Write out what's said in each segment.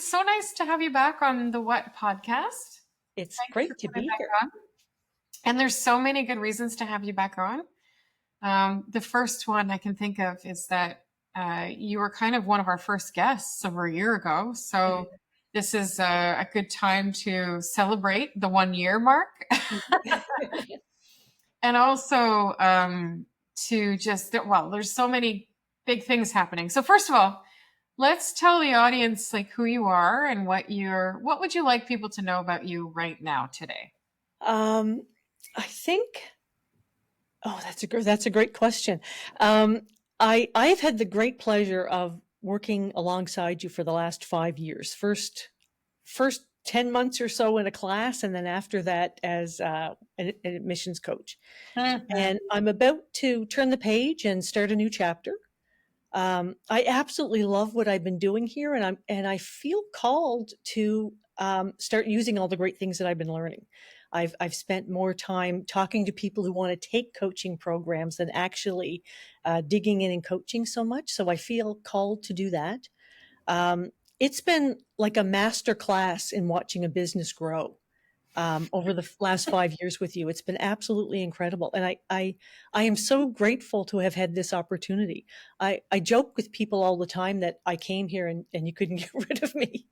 it's so nice to have you back on the What podcast. It's Thanks for great to coming be back here. on. And there's so many good reasons to have you back on. The first one I can think of is that you were kind of one of our first guests over a year ago. So this is a good time to celebrate the 1 year mark. And also to just, well, there's so many big things happening. So first of all, let's tell the audience like who you are and what would you like people to know about you right now today? I think, that's a great question. I've had the great pleasure of working alongside you for the last 5 years. First 10 months or so in a class, and then after that as an admissions coach. And I'm about to turn the page and start a new chapter. I absolutely love what I've been doing here, and I feel called to start using all the great things that I've been learning. I've spent more time talking to people who want to take coaching programs than actually digging in and coaching so much. So I feel called to do that. It's been like a master class in watching a business grow over the last 5 years with you. It's been absolutely incredible. And I am so grateful to have had this opportunity. I joke with people all the time that I came here and you couldn't get rid of me.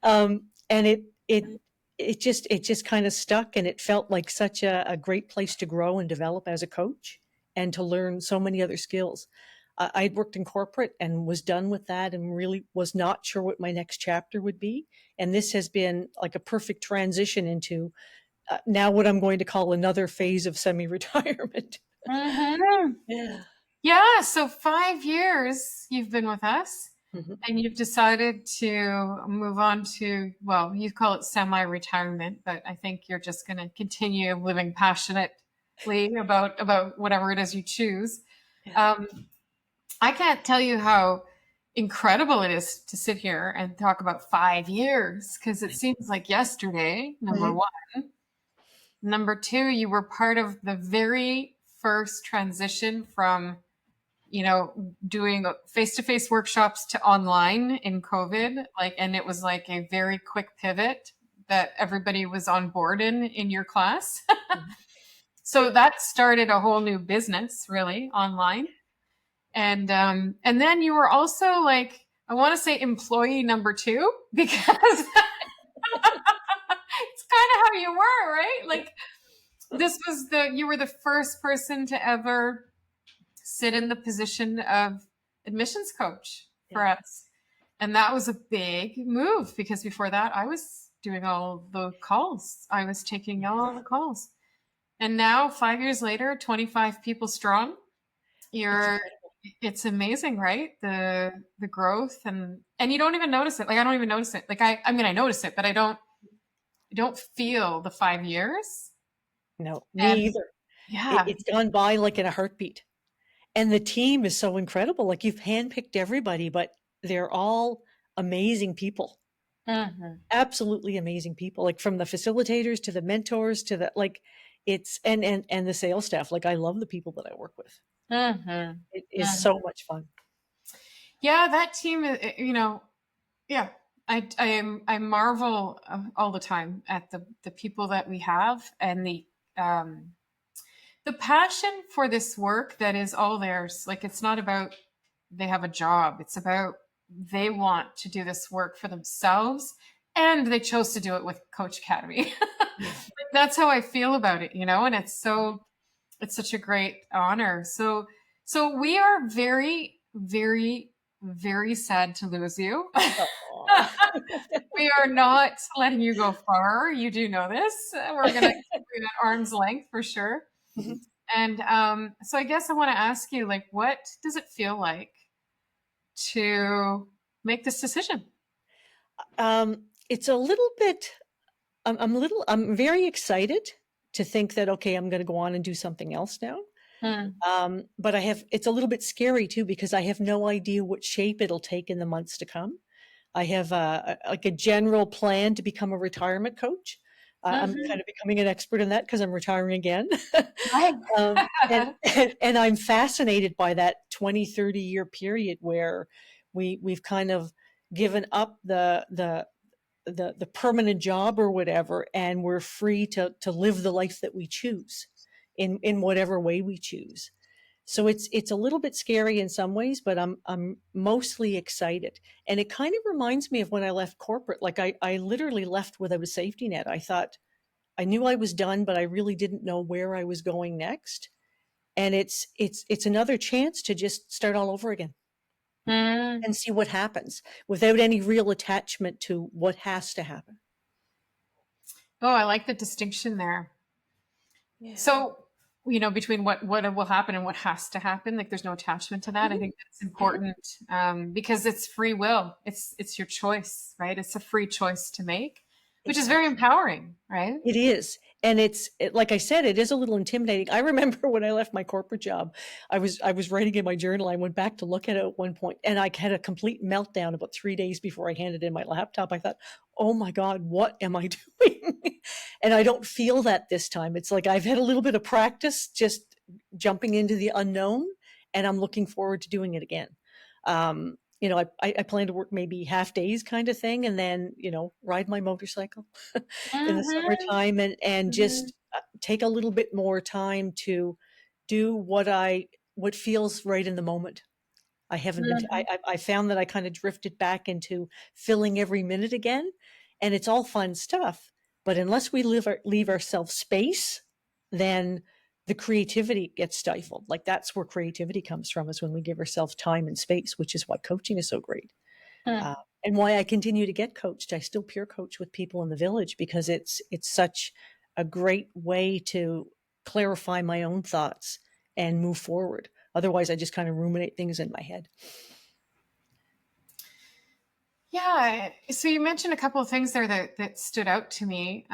And it just kind of stuck, and it felt like such a great place to grow and develop as a coach and to learn so many other skills. I'd worked in corporate and was done with that and really was not sure what my next chapter would be. And this has been like a perfect transition into now what I'm going to call another phase of semi-retirement. Yeah. So 5 years you've been with us, and you've decided to move on to, well, you call it semi-retirement, but I think you're just going to continue living passionately about whatever it is you choose. I can't tell you how incredible it is to sit here and talk about 5 years, because it seems like yesterday, number one. Number two, you were part of the very first transition from, doing face-to-face workshops to online in COVID. And it was like a very quick pivot that everybody was on board in your class. So that started a whole new business, really, online. And then you were also like, I want to say employee number 2, because it's kind of how you were, right? Like you were the first person to ever sit in the position of admissions coach for us. And that was a big move, because before that I was doing all the calls. I was taking all the calls. And now 5 years later, 25 people strong, it's amazing, right? The growth and you don't even notice it. Like I don't even notice it. Like I notice it, but I don't feel the 5 years. No, me either. Yeah. It's gone by like in a heartbeat. And the team is so incredible. Like you've handpicked everybody, but they're all amazing people. Absolutely amazing people. Like from the facilitators to the mentors to the it's and the sales staff. Like I love the people that I work with. It is so much fun. Yeah, that team, yeah. I marvel all the time at the people that we have, and the passion for this work that is all theirs. Like it's not about they have a job. It's about they want to do this work for themselves, and they chose to do it with Coach Academy. That's how I feel about it, and it's such a great honor. So we are very, very, very sad to lose you. We are not letting you go far. You do know this. We're going to keep you at arm's length for sure. And so I guess I want to ask you, like, what does it feel like to make this decision? It's a little bit, I'm very excited to think that, okay, I'm going to go on and do something else now. But it's a little bit scary too, because I have no idea what shape it'll take in the months to come. I have a general plan to become a retirement coach. I'm kind of becoming an expert in that because I'm retiring again. And I'm fascinated by that 20, 30 year period where we've kind of given up the the permanent job or whatever, and we're free to live the life that we choose in whatever way we choose. So it's a little bit scary in some ways, but I'm mostly excited. And it kind of reminds me of when I left corporate. Like I literally left without a safety net. I thought I knew I was done, but I really didn't know where I was going next. And it's another chance to just start all over again Mm. and see what happens without any real attachment to what has to happen. Oh, I like the distinction there. Yeah. So, between what will happen and what has to happen, like there's no attachment to that. I think that's important, because it's free will. It's your choice, right? It's a free choice to make, which is very empowering, right? It is. And like I said, it is a little intimidating. I remember when I left my corporate job, I was writing in my journal. I went back to look at it at one point, and I had a complete meltdown about 3 days before I handed in my laptop. I thought, oh my God, what am I doing? And I don't feel that this time. It's like I've had a little bit of practice just jumping into the unknown, and I'm looking forward to doing it again. I plan to work maybe half days kind of thing, and then, ride my motorcycle in the Mm-hmm. summertime, and Mm-hmm. just take a little bit more time to do what feels right in the moment. I haven't been, I found that I kind of drifted back into filling every minute again, and it's all fun stuff. But unless we leave ourselves space, then the creativity gets stifled. Like that's where creativity comes from, is when we give ourselves time and space, which is why coaching is so great. Mm. Uh, and why I continue to get coached. I still peer coach with people in the village because it's such a great way to clarify my own thoughts and move forward. Otherwise, I just kind of ruminate things in my head. Yeah. So you mentioned a couple of things there that stood out to me.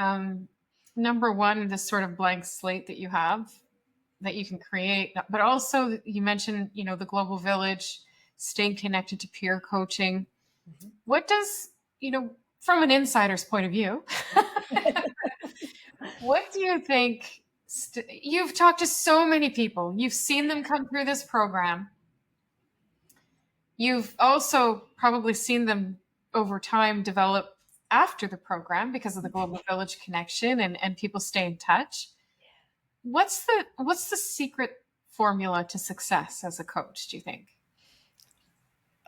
Number one, this sort of blank slate that you have that you can create, but also you mentioned, the global village, staying connected to peer coaching. Mhm. What does, from an insider's point of view, what do you think? You've talked to so many people, you've seen them come through this program. You've also probably seen them over time develop after the program because of the global village connection, and people stay in touch. What's the secret formula to success as a coach, do you think?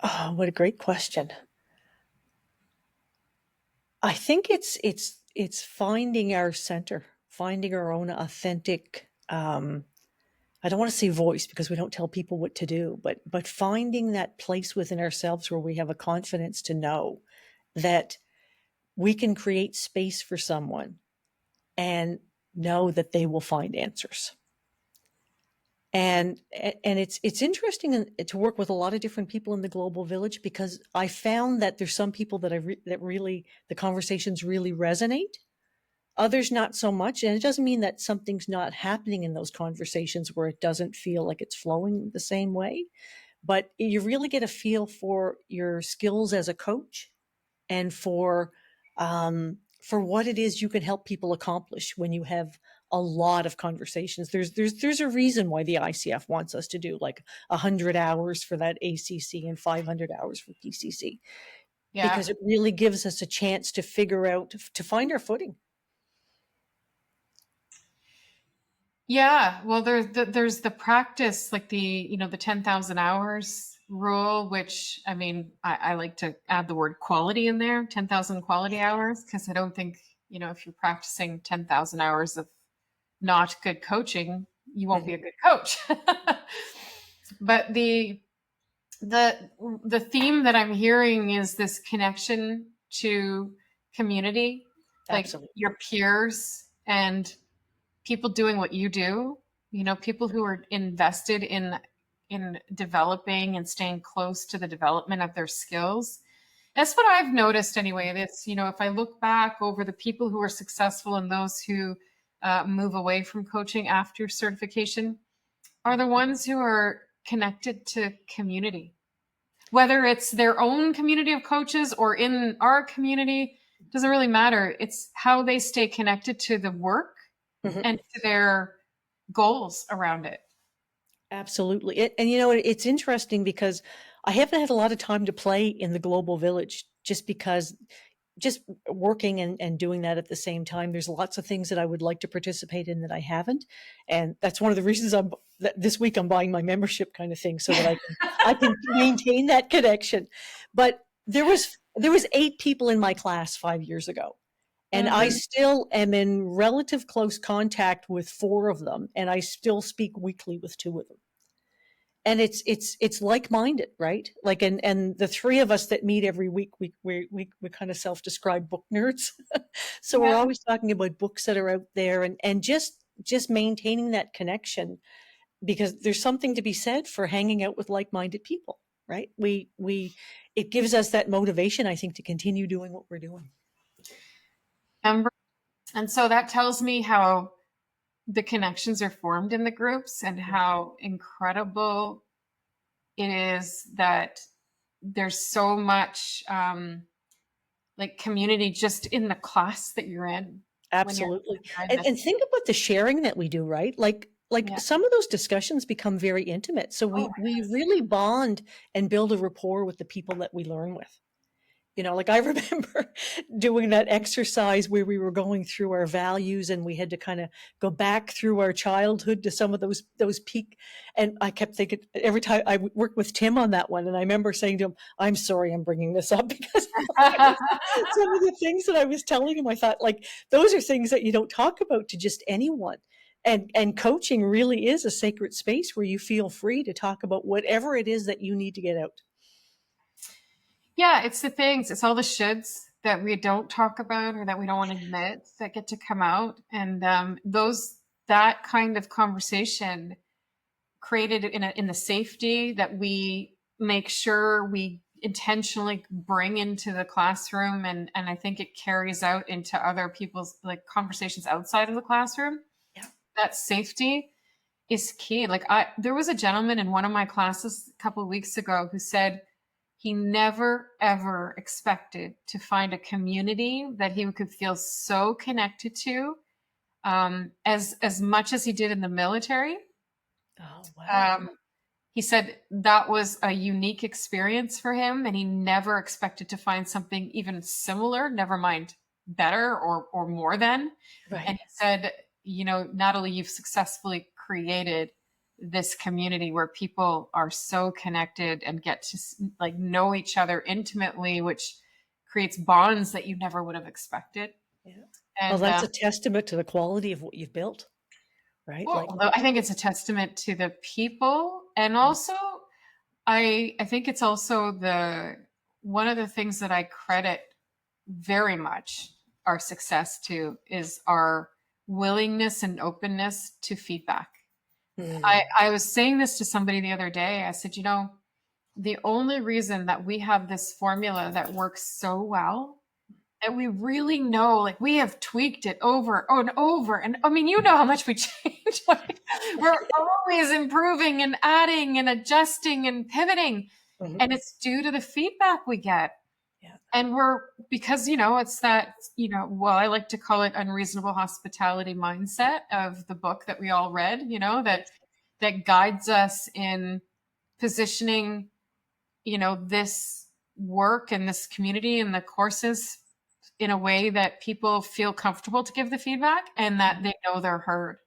Oh, what a great question. I think it's finding our center, finding our own authentic. I don't want to say voice because we don't tell people what to do, but finding that place within ourselves where we have a confidence to know that we can create space for someone and know that they will find answers. And it's interesting to work with a lot of different people in the global village, because I found that there's some people that really the conversations really resonate, others not so much. And it doesn't mean that something's not happening in those conversations where it doesn't feel like it's flowing the same way, but you really get a feel for your skills as a coach and for what it is you can help people accomplish when you have a lot of conversations. There's a reason why the ICF wants us to do like 100 hours for that ACC and 500 hours for PCC, Yeah. because it really gives us a chance to figure out, to find our footing. Yeah, well, there's the practice, like the 10,000 hours rule, which I mean, I like to add the word quality in there, 10,000 quality hours, because I don't think, if you're practicing 10,000 hours of not good coaching, you won't be a good coach. But the theme that I'm hearing is this connection to community, like Absolutely. your peers and people doing what you do, people who are invested in developing and staying close to the development of their skills. That's what I've noticed anyway. That's, if I look back over the people who are successful and those who move away from coaching after certification are the ones who are connected to community, whether it's their own community of coaches or in our community. Doesn't really matter. It's how they stay connected to the work Mhm. and to their goals around it. Absolutely. And it's interesting because I haven't had a lot of time to play in the global village, just because just working and doing that at the same time. There's lots of things that I would like to participate in that I haven't. And that's one of the reasons this week I'm buying my membership kind of thing so that I can maintain that connection. But there was 8 people in my class 5 years ago. And I still am in relative close contact with 4 of them, and I still speak weekly with 2 of them. And it's like-minded, right? Like, and the 3 of us that meet every week, we kind of self-describe book nerds. So we're Yeah. always talking about books that are out there, and just maintaining that connection, because there's something to be said for hanging out with like-minded people, right? It gives us that motivation, I think, to continue doing what we're doing. And so that tells me how the connections are formed in the groups and how incredible it is that there's so much like community just in the class that you're in. Absolutely. And think about the sharing that we do, right? Like Yeah. some of those discussions become very intimate. So we really bond and build a rapport with the people that we learn with. You know, like I remember doing that exercise where we were going through our values, and we had to kind of go back through our childhood to some of those peak. And I kept thinking, every time I worked with Tim on that one, and I remember saying to him, "I'm sorry, I'm bringing this up," because some of the things that I was telling him, I thought, like, those are things that you don't talk about to just anyone. And coaching really is a sacred space where you feel free to talk about whatever it is that you need to get out. Yeah, it's the things, it's all the shoulds that we don't talk about or that we don't want to admit that get to come out. And that kind of conversation created in the safety that we make sure we intentionally bring into the classroom, and I think it carries out into other people's like conversations outside of the classroom. Yeah. That safety is key. Like there was a gentleman in one of my classes a couple of weeks ago who said he never ever expected to find a community that he could feel so connected to, as much as he did in the military. Oh, wow. He said that was a unique experience for him, and he never expected to find something even similar, never mind better or more than. Right. And he said, Nathalie, you've successfully created this community where people are so connected and get to like know each other intimately, which creates bonds that you never would have expected. Yeah. And Well, that's a testament to the quality of what you've built, right? well, I think it's a testament to the people, and also I think it's also one of the things that I credit very much our success to is our willingness and openness to feedback. I was saying this to somebody the other day. I said, the only reason that we have this formula that works so well, that we really know, like we have tweaked it over and over. And I mean, how much we change. Like, we're always improving and adding and adjusting and pivoting. And it's due to the feedback we get. Yeah. And because, it's that, I like to call it unreasonable hospitality mindset of the book that we all read, that guides us in positioning, this work and this community and the courses in a way that people feel comfortable to give the feedback and that they know they're heard.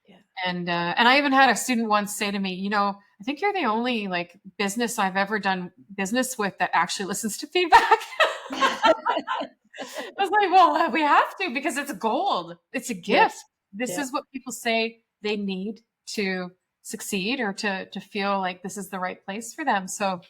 Yeah. And I even had a student once say to me, I think you're the only like business I've ever done business with that actually listens to feedback. I was like, well, we have to, because it's gold. It's a gift. Yes. This is what people say they need to succeed or to feel like this is the right place for them. So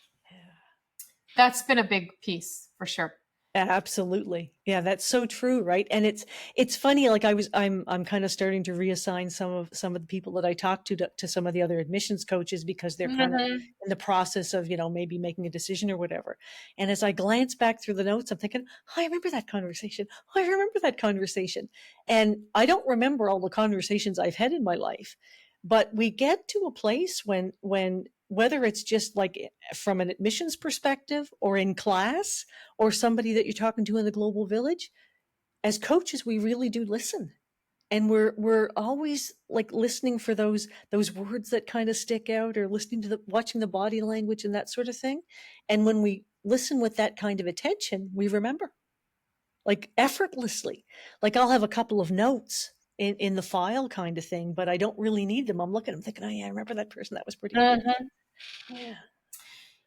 that's been a big piece for sure. Absolutely. Yeah, that's so true, right? And it's funny, like I'm kind of starting to reassign some of the people that I talk to some of the other admissions coaches, because they're kind of in the process of, maybe making a decision or whatever. And as I glance back through the notes, I'm thinking, oh, I remember that conversation. Oh, I remember that conversation. And I don't remember all the conversations I've had in my life, but we get to a place when whether it's just like from an admissions perspective or in class or somebody that you're talking to in the global village, as coaches, we really do listen. And we're always like listening for those words that kind of stick out, or listening to watching the body language and that sort of thing. And when we listen with that kind of attention, we remember. like effortlessly. Like I'll have a couple of notes in the file kind of thing, but I don't really need them. I'm looking, I'm thinking, oh yeah, I remember that person. That was pretty cool. Mhm. Yeah.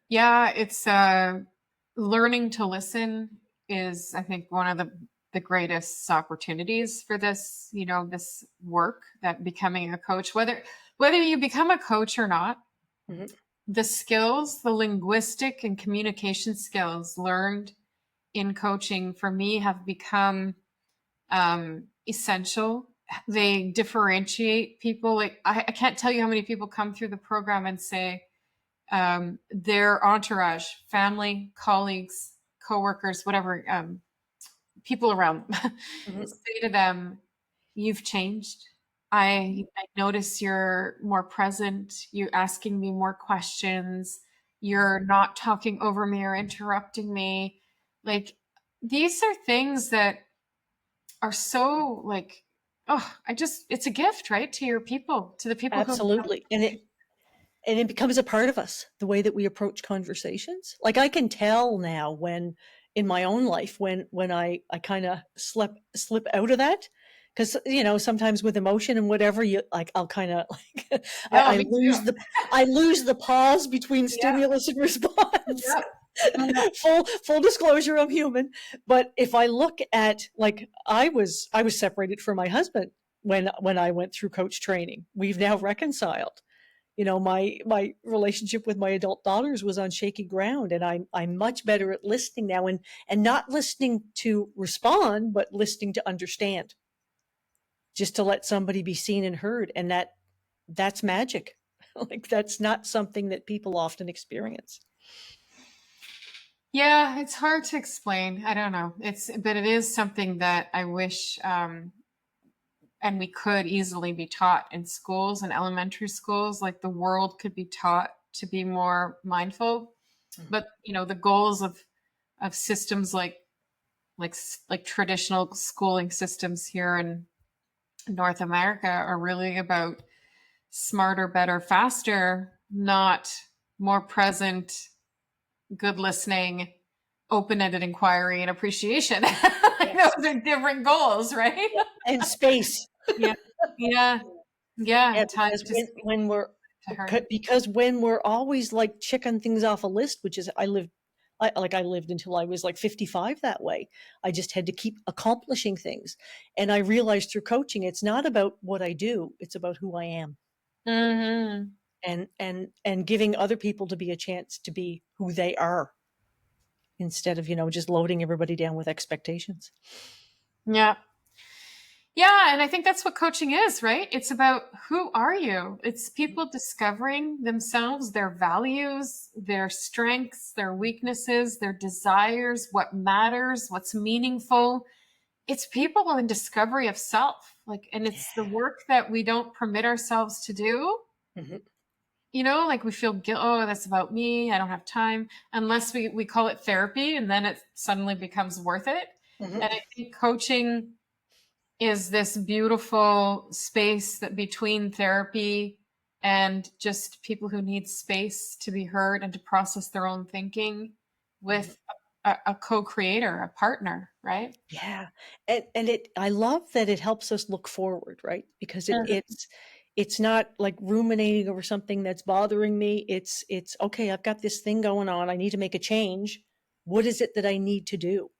Yeah, it's learning to listen is, I think, one of the greatest opportunities for this, this work, that becoming a coach, whether you become a coach or not, Mhm. the skills, the linguistic and communication skills learned in coaching for me have become essential. They differentiate people. Like I can't tell you how many people come through the program and say their entourage, family, colleagues, coworkers, whatever, people around them Mhm. say to them, "You've changed. I notice you're more present. You're asking me more questions. You're not talking over me or interrupting me." Like these are things that are so like, oh, it's a gift, right? To your people, to the people who come. Absolutely. And it becomes a part of us, the way that we approach conversations. Like I can tell now when in my own life when I kind of slip out of that, because sometimes with emotion and whatever, you like I'll kind of like No, I me too. lose the pause between Yeah. stimulus and response. Yep. Yeah. Full disclosure, I'm human. But if I look at, like, I was separated from my husband when I went through coach training. We've now reconciled. My relationship with my adult daughters was on shaky ground, and I'm much better at listening now, and not listening to respond, but listening to understand, just to let somebody be seen and heard. And that's magic. Like that's not something that people often experience. Yeah, it's hard to explain. I don't know. But it is something that I wish, and we could easily be taught in schools and elementary schools. Like the world could be taught to be more mindful. But the goals of systems like traditional schooling systems here in North America are really about smarter, better, faster, not more present, good listening, open-ended inquiry, and appreciation. Like Yes. those are different goals, right? Yeah. And space. Yeah. Yeah. Yeah. Yeah, Time because to speak to her. because when we're always like checking things off a list, which is I lived until I was like 55 that way. I just had to keep accomplishing things. And I realized through coaching, it's not about what I do, it's about who I am. Mm-hmm. And giving other people to be a chance to be who they are, instead of, just loading everybody down with expectations. Yeah. Yeah, and I think that's what coaching is, right? It's about who are you? It's people discovering themselves, their values, their strengths, their weaknesses, their desires, what matters, what's meaningful. It's people in discovery of self. Like, and it's the work that we don't permit ourselves to do. Mhm. Like we feel guilt, oh, that's about me. I don't have time. Unless we call it therapy, and then it suddenly becomes worth it. Mhm. And I think coaching is this beautiful space that between therapy and just people who need space to be heard and to process their own thinking Mhm. with a co-creator, a partner, right? Yeah. And I love that it helps us look forward, right? Because it's not like ruminating over something that's bothering me. It's okay, I've got this thing going on. I need to make a change. What is it that I need to do?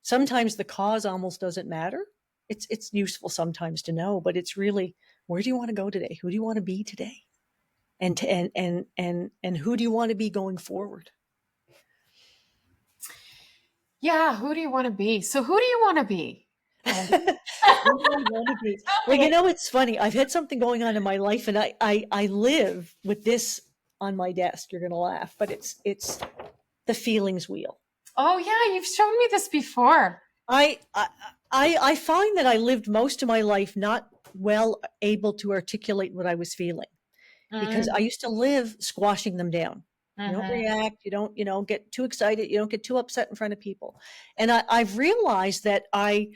Sometimes the cause almost doesn't matter. It's useful sometimes to know, but it's really, where do you want to go today? Who do you want to be today? And who do you want to be going forward? Yeah, who do you want to be? So who do you want to be, Wendy? Who do I want to be? Tell Well, me. it's funny. I've had something going on in my life, and I live with this on my desk. You're gonna laugh, but it's the feelings wheel. Oh yeah, you've shown me this before. I I I find that I lived most of my life not well able to articulate what I was feeling, because I Mm-hmm. used to live squashing them down. You don't react. You don't, get too excited. You don't get too upset in front of people. And I've realized that I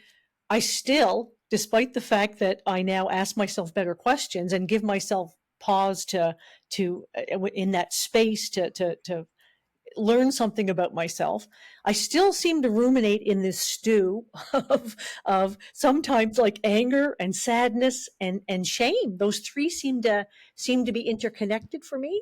still, despite the fact that I now ask myself better questions and give myself pause to in that space to learn something about myself. I still seem to ruminate in this stew of sometimes like anger and sadness and shame. Those three seem to be interconnected for me.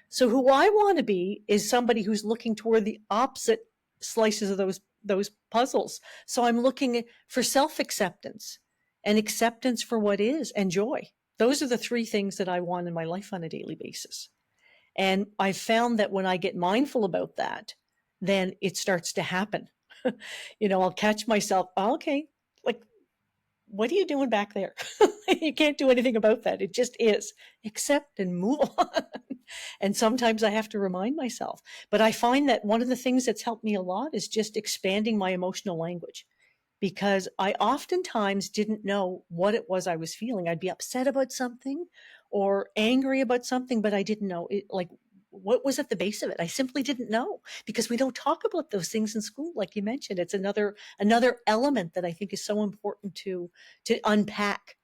So who I want to be is somebody who's looking toward the opposite slices of those puzzles. So I'm looking for self-acceptance and acceptance for what is and joy. Those are the three things that I want in my life on a daily basis. And I found that when I get mindful about that, then it starts to happen. I'll catch myself, oh, okay, like, what are you doing back there? You can't do anything about that. It just is. Accept and move on. And sometimes I have to remind myself. But I find that one of the things that's helped me a lot is just expanding my emotional language, because I oftentimes didn't know what it was I was feeling. I'd be upset about something or angry about something, but I didn't know it, like, what was at the base of it. I simply didn't know, because we don't talk about those things in school. Like you mentioned, it's another element that I think is so important to unpack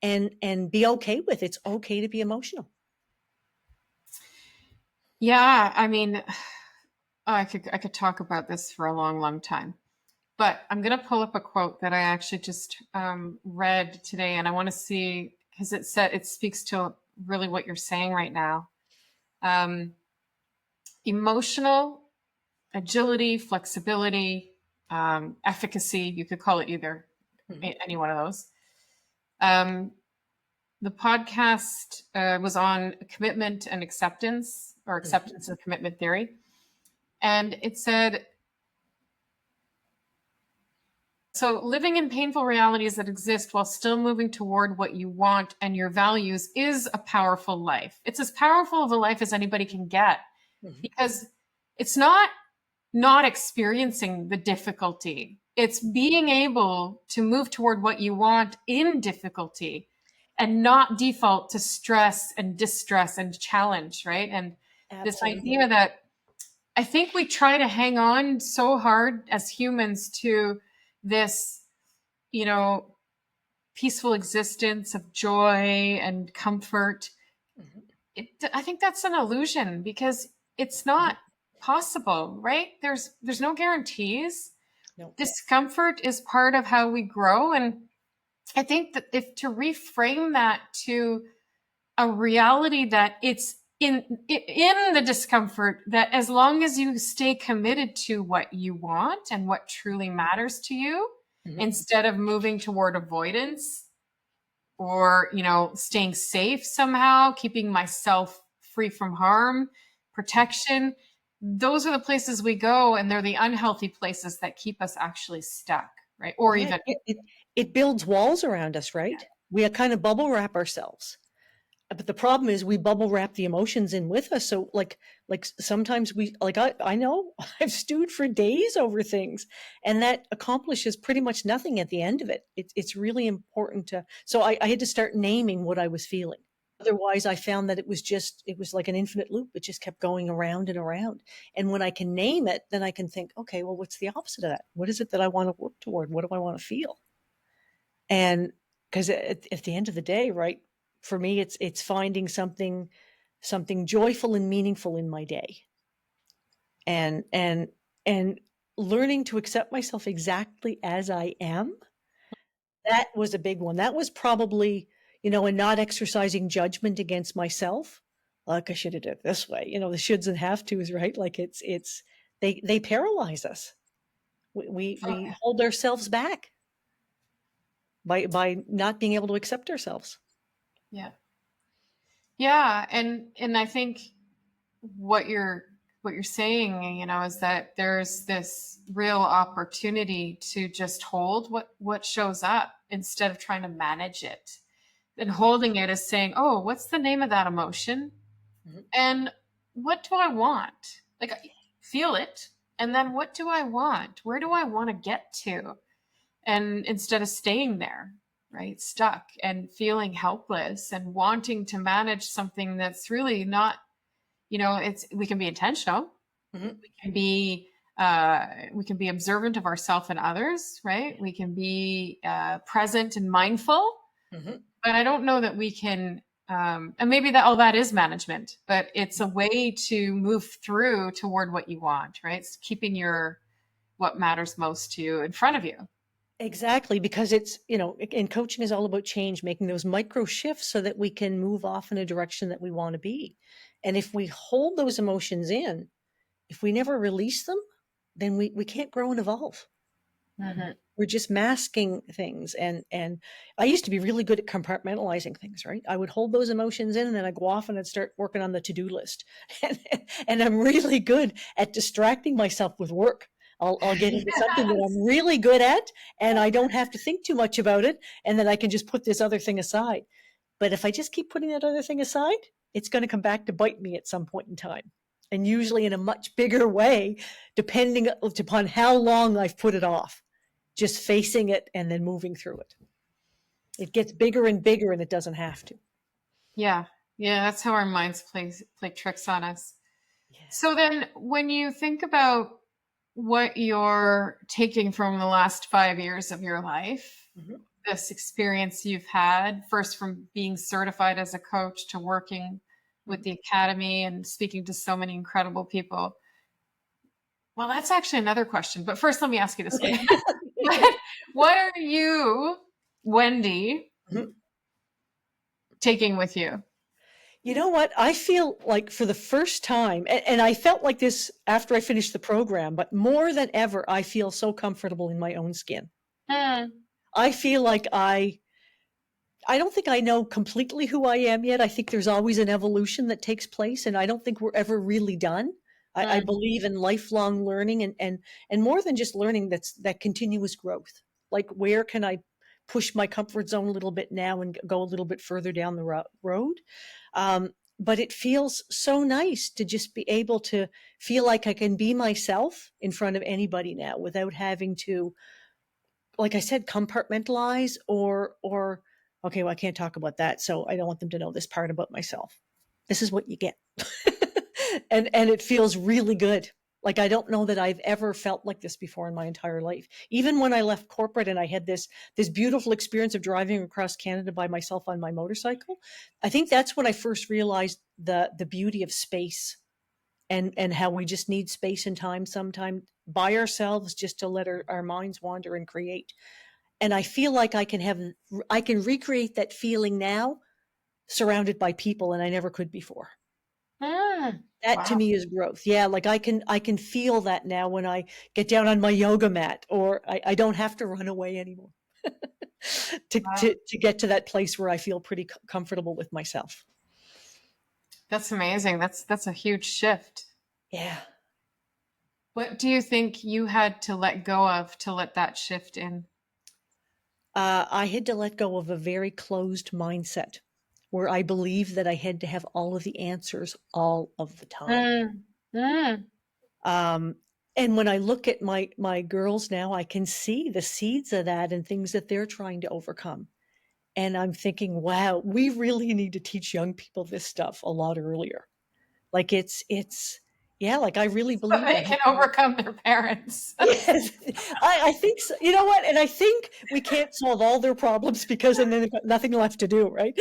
and be okay with. It's okay to be emotional. Yeah, I mean, I could talk about this for a long, long time. But I'm going to pull up a quote that I actually just read today, and I want to see, because it speaks to really what you're saying right now. Emotional agility, flexibility, efficacy, you could call it either, any one of those. The podcast was on commitment and acceptance, or acceptance and commitment theory. And it said, so living in painful realities that exist while still moving toward what you want and your values is a powerful life. It's as powerful of a life as anybody can get, because it's not experiencing the difficulty. It's being able to move toward what you want in difficulty and not default to stress and distress and challenge, right? And this idea that I think we try to hang on so hard as humans to this, peaceful existence of joy and comfort. I think that's an illusion, because it's not possible, right? There's no guarantees. No. Discomfort is part of how we grow. And I think that if to reframe that to a reality that it's in the discomfort, that as long as you stay committed to what you want and what truly matters to you, instead of moving toward avoidance or, staying safe somehow, keeping myself free from harm, protection, those are the places we go, and they're the unhealthy places that keep us actually stuck, right? Or even it builds walls around us, right? We kind of bubble wrap ourselves. But the problem is we bubble wrap the emotions in with us. So like sometimes I know I've stewed for days over things, and that accomplishes pretty much nothing at the end of it. It's really important so I had to start naming what I was feeling. Otherwise, I found that it was like an infinite loop. It just kept going around and around. And when I can name it, then I can think, okay, well, what's the opposite of that? What is it that I want to work toward? What do I want to feel? And because at the end of the day, right, for me, it's finding something joyful and meaningful in my day, and learning to accept myself exactly as I am. That was a big one. That was probably, and not exercising judgment against myself. Like, I should have done it this way. The shoulds and have tos, right? Like they paralyze us. We hold ourselves back by not being able to accept ourselves. Yeah. And I think what you're saying, is that there's this real opportunity to just hold what shows up instead of trying to manage it. And holding it as saying, oh, what's the name of that emotion? And what do I want? Like, feel it. And then what do I want? Where do I want to get to? And instead of staying there, right, stuck and feeling helpless and wanting to manage something that's really not, we can be intentional. We can be observant of ourselves and others, right? We can be present and mindful. But I don't know that we can And maybe that all that is management, but it's a way to move through toward what you want, right? It's keeping your what matters most to you in front of you. Exactly, because it's, and coaching is all about change, making those micro shifts so that we can move off in a direction that we want to be. And if we hold those emotions in, if we never release them, then we can't grow and evolve. Mhm. We're just masking things. And I used to be really good at compartmentalizing things, right? I would hold those emotions in and then I'd go off and I'd start working on the to-do list. And I'm really good at distracting myself with work. I'll get into something that I'm Yes. really good at and I don't have to think too much about it. And then I can just put this other thing aside. But if I just keep putting that other thing aside, it's going to come back to bite me at some point in time. And usually in a much bigger way, depending upon how long I've put it off, just facing it and then moving through it. It gets bigger and bigger and it doesn't have to. Yeah. Yeah, that's how our minds play tricks on us. Yeah. So then when you think about what you're taking from the last 5 years of your life, Mhm. this experience you've had, first from being certified as a coach to working with Mhm. the academy and speaking to so many incredible people. Well, that's actually another question. But first, let me ask you this one. Okay. What are you, Wendy, Mhm. taking with you? You know what? I feel like for the first time, and I felt like this after I finished the program, but more than ever, I feel so comfortable in my own skin. Hmm. I feel like I don't think I know completely who I am yet. I think there's always an evolution that takes place, and I don't think we're ever really done. I Hmm. believe in lifelong learning and more than just learning, that continuous growth. Like, where can I push my comfort zone a little bit now and go a little bit further down the road? But it feels so nice to just be able to feel like I can be myself in front of anybody now without having to, like I said, compartmentalize or okay, well, I can't talk about that, so I don't want them to know this part about myself. This is what you get. And it feels really good. Like, I don't know that I've ever felt like this before in my entire life. Even when I left corporate and I had this beautiful experience of driving across Canada by myself on my motorcycle, I think that's when I first realized the beauty of space and how we just need space and time sometimes by ourselves just to let our minds wander and create. And I feel like I can recreate that feeling now surrounded by people, and I never could before. Hmm. That to Wow. me is growth. Yeah, like I can feel that now when I get down on my yoga mat, or I don't have to run away anymore to, Wow. to get to that place where I feel pretty comfortable with myself. That's amazing. That's a huge shift. Yeah. What do you think you had to let go of to let that shift in? I had to let go of a very closed mindset where I believed that I had to have all of the answers all of the time. Mm, mm. Um, and when I look at my girls now, I can see the seeds of that and things that they're trying to overcome. And I'm thinking, wow, we really need to teach young people this stuff a lot earlier. Like, it's yeah, like I really So believe they that. can overcome their parents. Yes, I think so. You know what? And I think we can't solve all their problems because then they've got nothing left to do, right?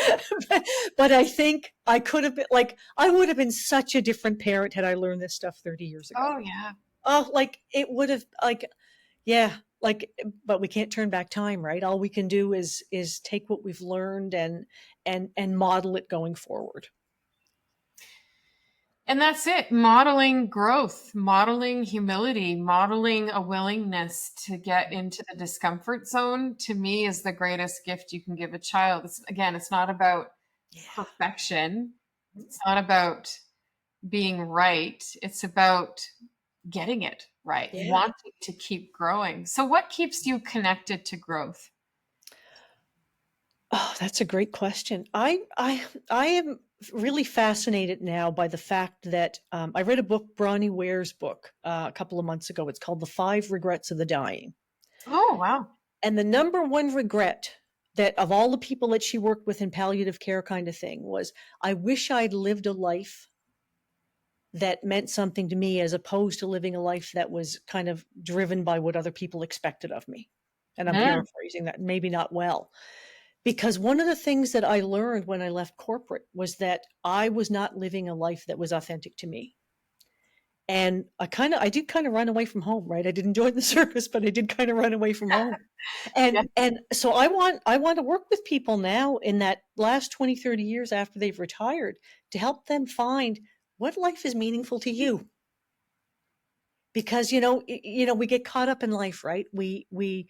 But I think I could have been like, I would have been such a different parent had I learned this stuff 30 years ago. Oh yeah. Oh, like it would have like, yeah, like, but we can't turn back time, right? All we can do is take what we've learned and model it going forward. And that's it. Modeling growth, modeling humility, modeling a willingness to get into the discomfort zone to me is the greatest gift you can give a child. Again, it's not about Yeah. perfection. It's not about being right. It's about getting it right, Yeah. wanting to keep growing. So what keeps you connected to growth? Oh, that's a great question. I am really fascinated now by the fact that I read a book, Bronnie Ware's book, a couple of months ago. It's called The Five Regrets of the Dying. Oh, wow. And the number one regret that of all the people that she worked with in palliative care kind of thing was, I wish I'd lived a life that meant something to me as opposed to living a life that was kind of driven by what other people expected of me. And I'm Mm, paraphrasing that, maybe not well. Because one of the things that I learned when I left corporate was that I was not living a life that was authentic to me. And I did kind of run away from home, right? I didn't join the circus, but I did kind of run away from home. Yeah. And so I want to work with people now in that last 20, 30 years after they've retired to help them find what life is meaningful to you. Because we get caught up in life, right? We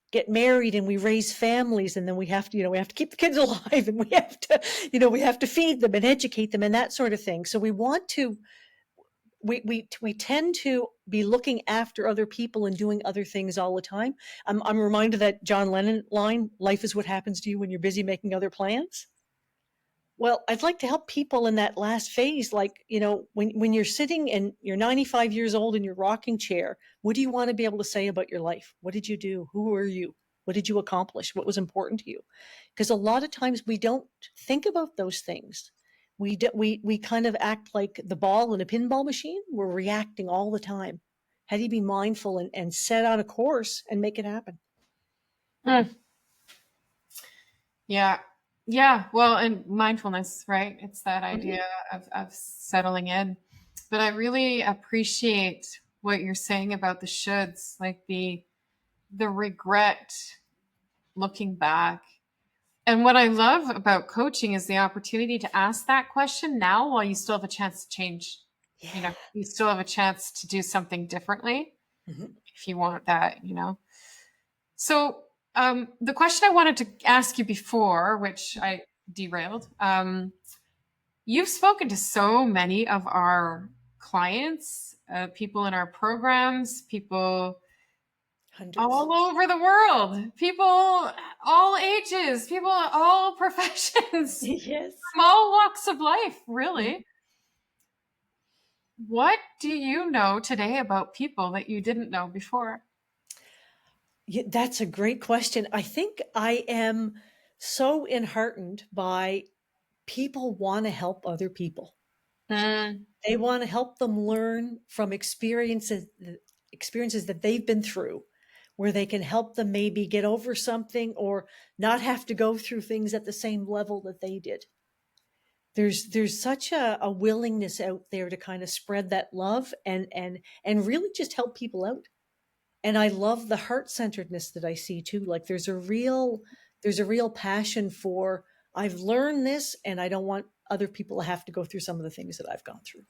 get married and we raise families, and then we have to keep the kids alive, and we have to feed them and educate them and that sort of thing. So we tend to be looking after other people and doing other things all the time. I'm reminded of that John Lennon line, "Life is what happens to you when you're busy making other plans." Well, I'd like to help people in that last phase, like, when you're sitting and you're 95 years old in your rocking chair, what do you want to be able to say about your life? What did you do? Who were you? What did you accomplish? What was important to you? Because a lot of times we don't think about those things. We kind of act like the ball in a pinball machine. We're reacting all the time. How do you be mindful and set on a course and make it happen? Mm. Yeah. Yeah. Well, and mindfulness, right? It's that Mhm. idea of settling in. But I really appreciate what you're saying about the shoulds, like the regret looking back. And what I love about coaching is the opportunity to ask that question now while you still have a chance to change. Yeah. You still have a chance to do something differently Mhm. if you want that. So, the question I wanted to ask you before, which I derailed, you've spoken to so many of our clients, people in our programs, people Hundreds. all over the world, people all ages, people all professions, Yes. from all walks of life, really. Mhm. What do you know today about people that you didn't know before? Yeah, that's a great question. I think I am so enheartened by people want to help other people. Mm, They want to help them learn from experiences that they've been through, where they can help them maybe get over something or not have to go through things at the same level that they did. There's such a willingness out there to kind of spread that love and really just help people out. And I love the heart-centeredness that I see too. Like there's a real passion for, I've learned this and I don't want other people to have to go through some of the things that I've gone through.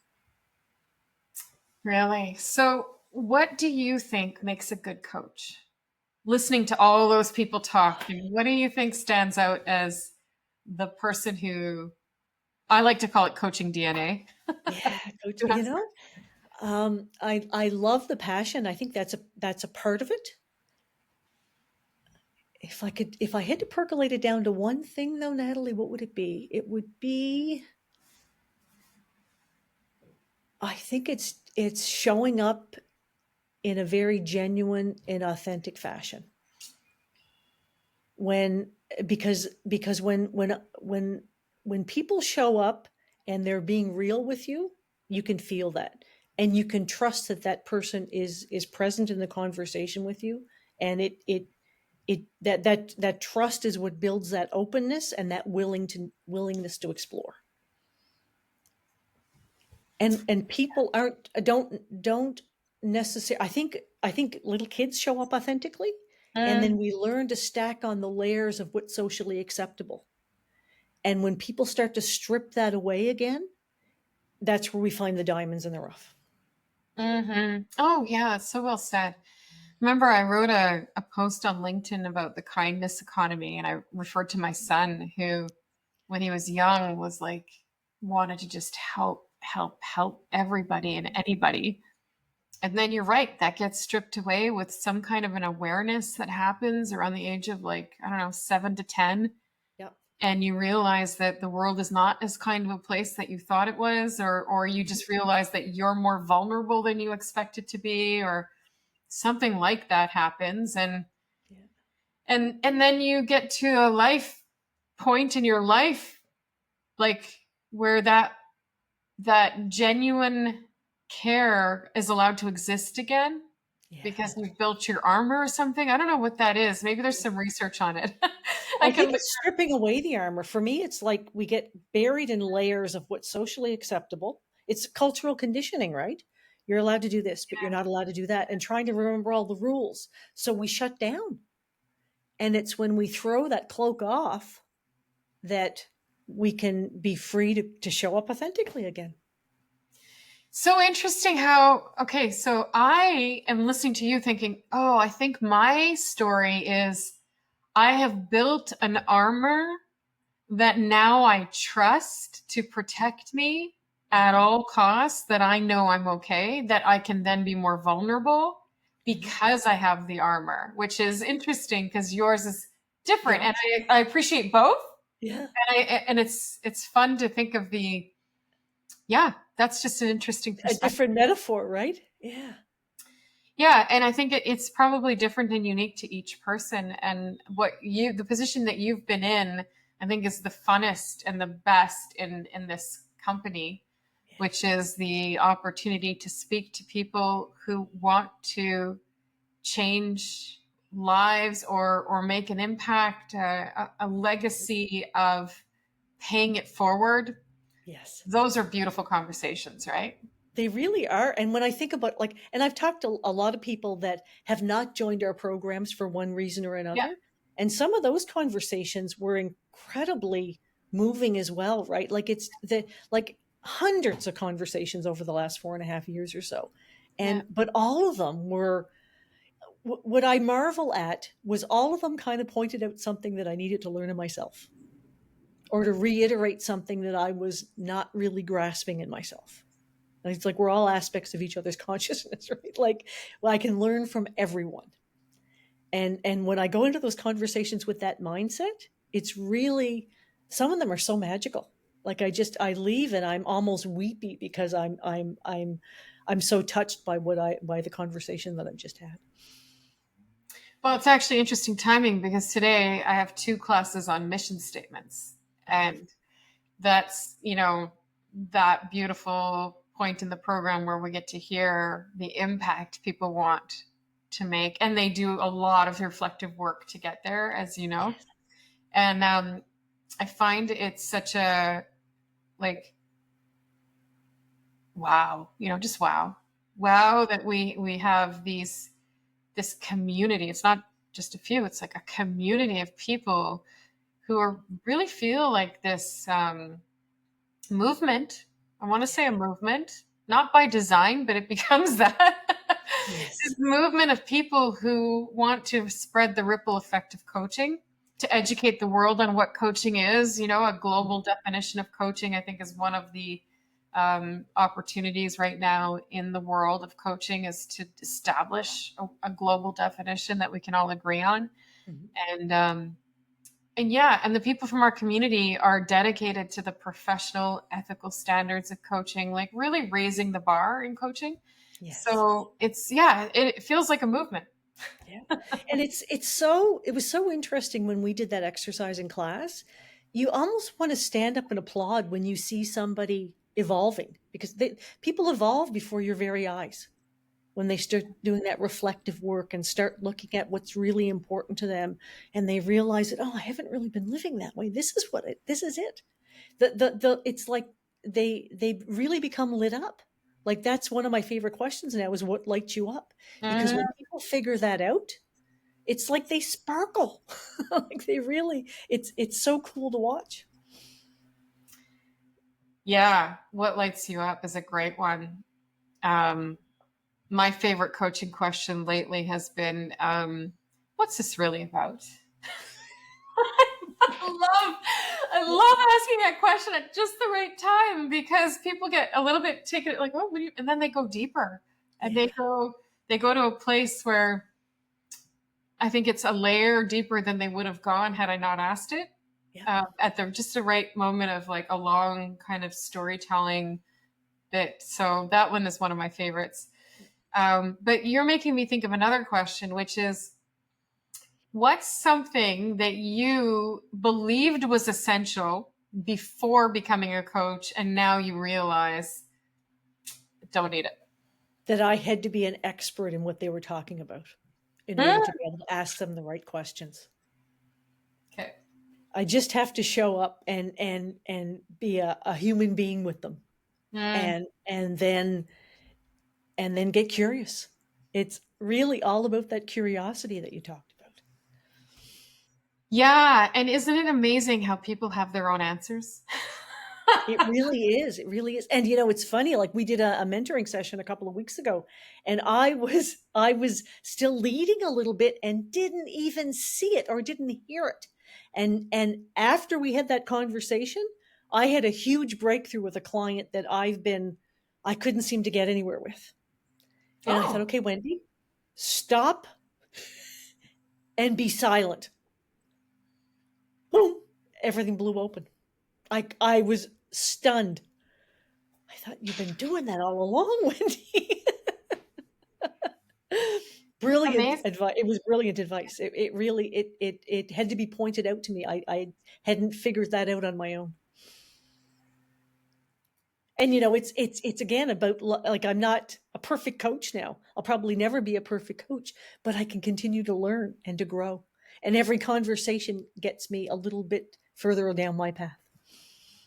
really? So, what do you think makes a good coach? Listening to all those people talk, what do you think stands out as the person who I like to call it coaching DNA? Yeah, coach, Who has I love the passion. I think that's a part of it. If I had to percolate it down to one thing though, Natalie, what would it be? It would be, I think it's showing up in a very genuine and authentic fashion. When because when people show up and they're being real with you, you can feel that, and you can trust that that person is present in the conversation with you, and that trust is what builds that openness and that willingness to explore. And people aren't don't necessarily, I think little kids show up authentically, and Mm, then we learn to stack on the layers of what's socially acceptable. And when people start to strip that away again, that's where we find the diamonds in the rough. hmm. Oh, yeah, so well said. Remember, I wrote a post on LinkedIn about the kindness economy, and I referred to my son who, when he was young, was like, wanted to just help, help, help everybody and anybody. And then you're right, that gets stripped away with some kind of an awareness that happens around the age of, like, I don't know, 7 to 10. Yeah. And you realize that the world is not as kind of a place that you thought it was, or you just realize that you're more vulnerable than you expected to be, or something like that happens. And Yeah. and then you get to a life point in your life, like, where that genuine care is allowed to exist again. Yeah. because you've built your armor or something. I don't know what that is. Maybe there's some research on it. I I can think look. it's stripping away the armor. For me, it's like we get buried in layers of what's socially acceptable. It's cultural conditioning, right? You're allowed to do this, but you're not allowed to do that, and trying to remember all the rules. So we shut down. And it's when we throw that cloak off that we can be free to show up authentically again. So interesting how, okay, so I am listening to you thinking, oh, I think my story is I have built an armor that now I trust to protect me at all costs, that I know I'm okay, that I can then be more vulnerable Mhm. because I have the armor, which is interesting because yours is different. Yeah. And I appreciate both. Yeah. And it's fun to think of the, yeah, that's just an interesting A perspective. different metaphor, right? Yeah. Yeah, and I think it's probably different and unique to each person. And the position that you've been in, I think is the funnest and the best in this company, which is the opportunity to speak to people who want to change lives or make an impact, a legacy of paying it forward. Yes. Those are beautiful conversations, right? They really are. And when I think about like, and I've talked to a lot of people that have not joined our programs for one reason or Yeah, another. And some of those conversations were incredibly moving as well, right? Like it's like hundreds of conversations over the last 4.5 years or so. yeah. But all of them were, what I marvel at was all of them kind of pointed out something that I needed to learn in myself or to reiterate something that I was not really grasping in myself. And it's like we're all aspects of each other's consciousness, right? Like, well, I can learn from everyone. And when I go into those conversations with that mindset, it's really, some of them are so magical. Like I leave and I'm almost weepy because I'm so touched by by the conversation that I've just had. Well, it's actually interesting timing because today I have two classes on mission statements. And that's, that beautiful point in the program where we get to hear the impact people want to make. And they do a lot of reflective work to get there, as you know. Yes. And I find it's such a, like, wow, just wow. Wow that we have this community. It's not just a few, it's like a community of people who really feel like this movement. I want to say a movement, not by design, but it becomes that. Yes. This movement of people who want to spread the ripple effect of coaching, to educate the world on what coaching is. A global definition of coaching, I think, is one of the opportunities right now in the world of coaching, is to establish a global definition that we can all agree on. Mhm. And yeah, and the people from our community are dedicated to the professional, ethical standards of coaching, like really raising the bar in coaching. Yes. So it feels like a movement. Yeah. And it was so interesting when we did that exercise in class. You almost want to stand up and applaud when you see somebody evolving because people evolve before your very eyes when they start doing that reflective work and start looking at what's really important to them and they realize that, oh, I haven't really been living that way. This is it. It's like they really become lit up. Like that's one of my favorite questions now is what lights you up? Because when Mhm. people figure that out, it's like they sparkle. Like they really, it's so cool to watch. Yeah, what lights you up is a great one. Um, my favorite coaching question lately has been, what's this really about? I love asking that question at just the right time because people get a little bit taken like, oh, and then they go deeper and Yeah. they go to a place where I think it's a layer deeper than they would have gone had I not asked it, Yeah. at the right moment of like a long kind of storytelling bit. So that one is one of my favorites. But you're making me think of another question, which is, what's something that you believed was essential before becoming a coach and now you realize don't need it? that I had to be an expert in what they were talking about in order to be able to ask them the right questions. Okay. I just have to show up and be a human being with them, Mm. and then get curious. It's really all about that curiosity that you talked about. Yeah. And isn't it amazing how people have their own answers? It really is. It really is. And it's funny, like we did a mentoring session a couple of weeks ago, and I was still leading a little bit and didn't even see it or didn't hear it. And after we had that conversation, I had a huge breakthrough with a client that I couldn't seem to get anywhere with. And I thought, Oh, okay, Wendy, stop and be silent. Boom, everything blew open. I was stunned. I thought you've been doing that all along, Wendy. Brilliant amazing. advice. It was brilliant advice. It really it had to be pointed out to me. I hadn't figured that out on my own. And it's again about like I'm not a perfect coach now. I'll probably never be a perfect coach, but I can continue to learn and to grow. And every conversation gets me a little bit further down my path.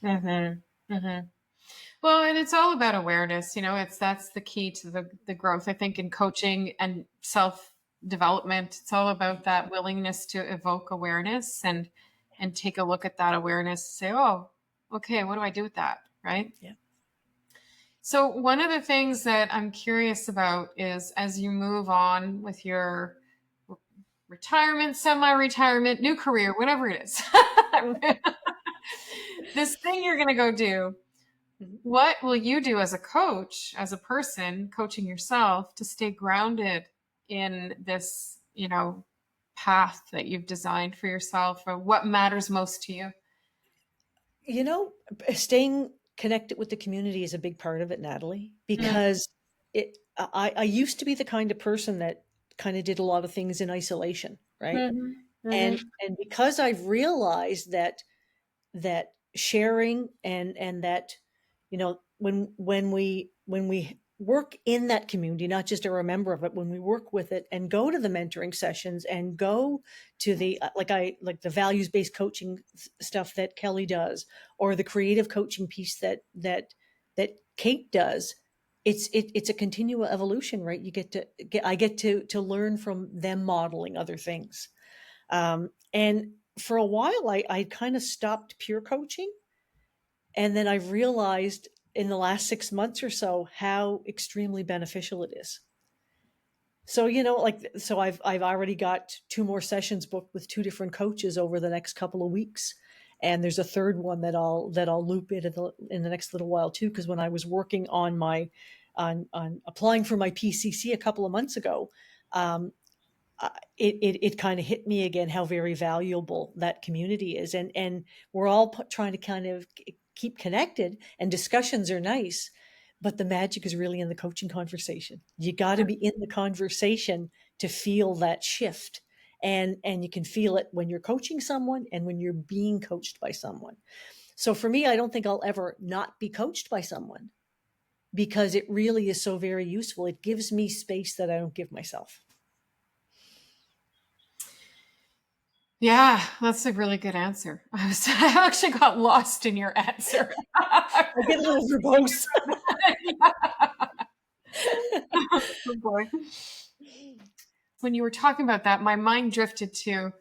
Mm-hmm. Mm-hmm. Well, and it's all about awareness. That's the key to the growth, I think, in coaching and self development. It's all about that willingness to evoke awareness and take a look at that awareness, say, oh, okay, what do I do with that? Right. Yeah. So one of the things that I'm curious about is as you move on with your retirement, semi-retirement, new career, whatever it is, this thing you're going to go do, Mhm. what will you do as a coach, as a person coaching yourself to stay grounded in this, path that you've designed for yourself, or what matters most to you? You know, Staying connected with the community is a big part of it, Natalie, Mm. because I used to be the kind of person that kind of did a lot of things in isolation, right? Mhm. And Mhm. and because I've realized that sharing and that when we work in that community, not just are a member of it, when we work with it and go to the mentoring sessions and go to the like the values-based coaching stuff that Kelly does, or the creative coaching piece that Kate does, it's a continual evolution, right? I get to learn from them modeling other things. And for a while, I kind of stopped peer coaching. And then I realized in the last 6 months or so how extremely beneficial it is. So, I've already got 2 more sessions booked with 2 different coaches over the next couple of weeks. And there's a third one that I'll loop in the next little while too. Because when I was working on on applying for my PCC a couple of months ago, um, it kind of hit me again how very valuable that community is, and we're all trying to kind of keep connected, and discussions are nice, but the magic is really in the coaching conversation. You got to be in the conversation to feel that shift, and you can feel it when you're coaching someone and when you're being coached by someone. So for me, I don't think I'll ever not be coached by someone, because it really is so very useful. It gives me space that I don't give myself. Yeah, that's a really good answer. I actually got lost in your answer. I get a little verbose. Oh boy. When you were talking about that, my mind drifted to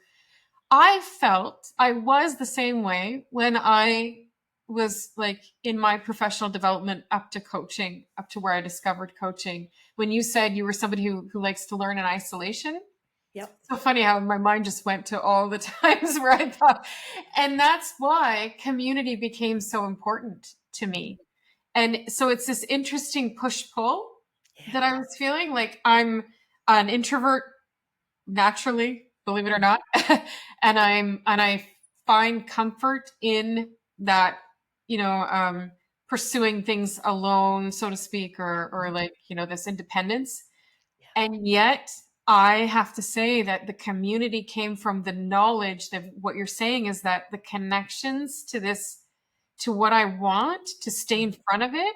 I felt I was the same way when I was like in my professional development up to coaching, up to where I discovered coaching. When you said you were somebody who likes to learn in isolation, Yep. so funny how my mind just went to all the times where I thought, and that's why community became so important to me. And so it's this interesting push pull Yeah. that I was feeling like I'm an introvert naturally, believe it or Mhm. not. And I find comfort in that, you know, pursuing things alone, so to speak, or like, this independence. Yeah. And yet I have to say that the community came from the knowledge that what you're saying is that the connections to this, to what I want to stay in front of it,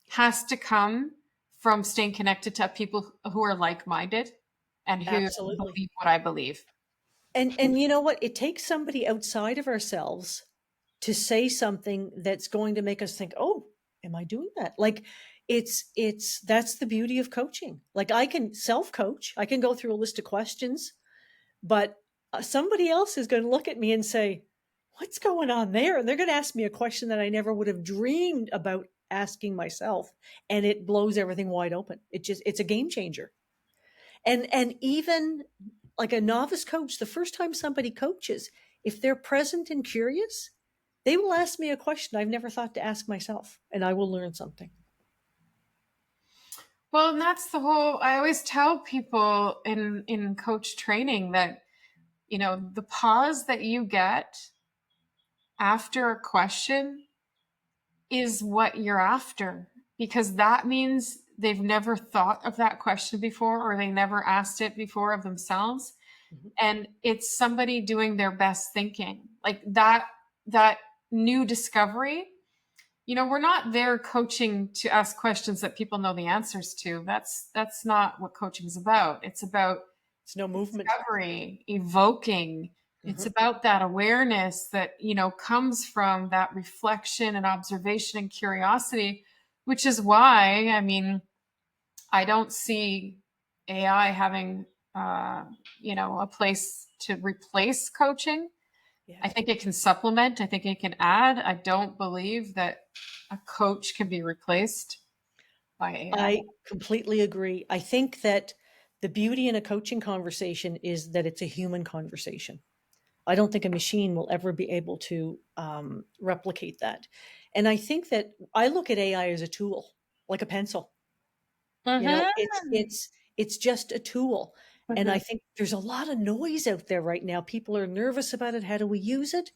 has to come from staying connected to people who are like-minded and who Absolutely. believe what I believe. And you know what? It takes somebody outside of ourselves to say something that's going to make us think, "Oh, am I doing that?" Like it's that's the beauty of coaching. Like I can self-coach. I can go through a list of questions, but somebody else is going to look at me and say, "What's going on there?" And they're going to ask me a question that I never would have dreamed about asking myself, and it blows everything wide open. It's a game changer. And even like a novice coach, the first time somebody coaches, if they're present and curious, they will ask me a question I've never thought to ask myself, and I will learn something. Well, and that's the whole, I always tell people in coach training that, the pause that you get after a question is what you're after, because that means they've never thought of that question before, or they never asked it before of themselves. Mhm. And it's somebody doing their best thinking, like that new discovery. We're not there coaching to ask questions that people know the answers to. That's not what coaching is about. It's about It's no movement. discovery, evoking. It's Mhm. about that awareness that, comes from that reflection and observation and curiosity, which is why, I mean, I don't see AI having, a place to replace coaching. Yeah. I think it can supplement. I think it can add. I don't believe that a coach can be replaced by AI. I completely agree. I think that the beauty in a coaching conversation is that it's a human conversation. I don't think a machine will ever be able to replicate that. And I think that I look at AI as a tool, like a pencil. You know, Mm-hmm. it's just a tool. And Mm-hmm. I think there's a lot of noise out there right now. People are nervous about it. How do we use it?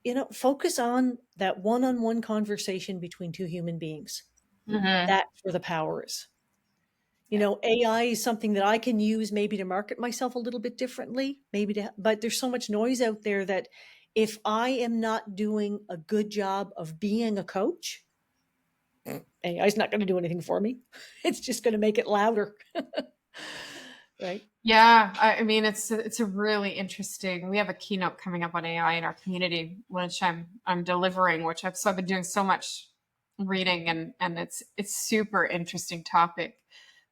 You know, focus on that one-on-one conversation between two human beings. Mm-hmm. That's where the power is. You Yeah. know, AI is something that I can use maybe to market myself a little bit differently, but there's so much noise out there that if I am not doing a good job of being a coach, AI is not going to do anything for me. It's just going to make it louder. Right? Yeah, I mean it's a really interesting. We have a keynote coming up on AI in our community, which I'm delivering, I've been doing so much reading, and it's super interesting topic.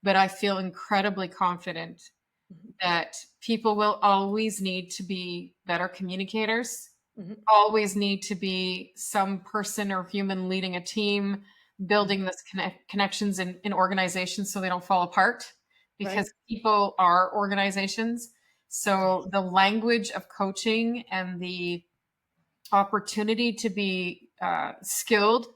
But I feel incredibly confident Mhm. that people will always need to be better communicators, Mhm. always need to be some person or human leading a team, Mhm. building this connections in organizations so they don't fall apart, Right? because people are organizations. Right. So the language of coaching and the opportunity to be skilled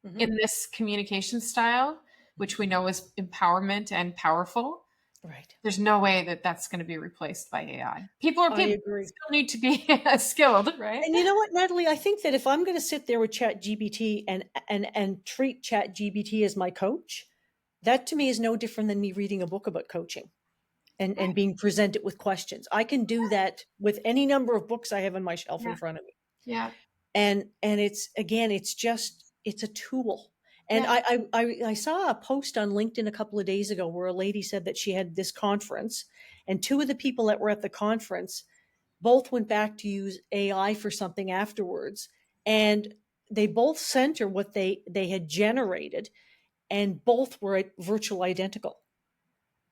Mhm. in this communication style, which we know is empowerment and powerful, Right. there's no way that that's going to be replaced by AI. I People agree. still need to be skilled, right? And you know what, Natalie? I think that if I'm going to sit there with ChatGPT and treat ChatGPT as my coach, that to me is no different than me reading a book about coaching and Right. being presented with questions. I can do that with any number of books I have on my shelf in Yeah. front of me. Yeah. And it's again, it's a tool. And Yeah. I saw a post on LinkedIn a couple of days ago where a lady said that she had this conference, and two of the people that were at the conference both went back to use AI for something afterwards, and they both sent her what they had generated, and both were virtual identical.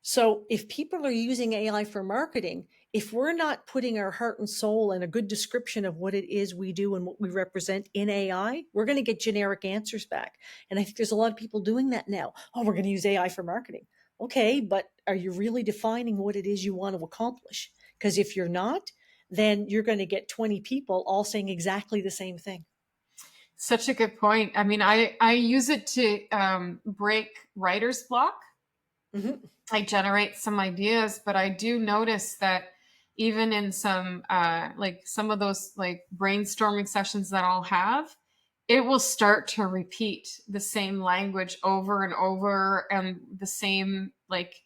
So if people are using AI for marketing, if we're not putting our heart and soul and a good description of what it is we do and what we represent in AI, we're going to get generic answers back. And I think there's a lot of people doing that now. Oh, we're going to use AI for marketing. Okay, but are you really defining what it is you want to accomplish? Because if you're not, then you're going to get 20 people all saying exactly the same thing. Such a good point. I mean, I use it to break writer's block. Mhm. I generate some ideas, but I do notice that even in some like some of those like brainstorming sessions that I'll have, it will start to repeat the same language over and over, and the same like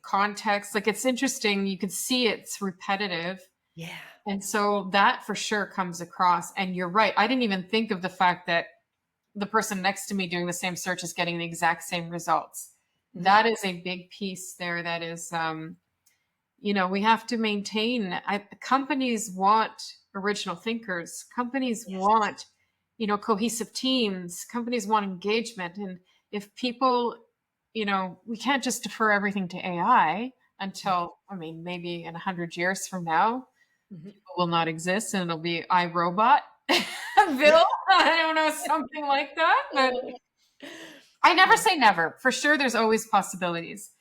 context. Like it's interesting. You can see it's repetitive. Yeah. And so that for sure comes across. And you're right. I didn't even think of the fact that the person next to me doing the same search is getting the exact same results. that is a big piece there. That is, we have to maintain, companies want original thinkers. Companies want, cohesive teams. Companies want engagement. And if people, we can't just defer everything to AI until, maybe in 100 years from now, people will not exist and it'll be iRobot. Bill, I don't know, something like that. But I never say never. For sure, there's always possibilities.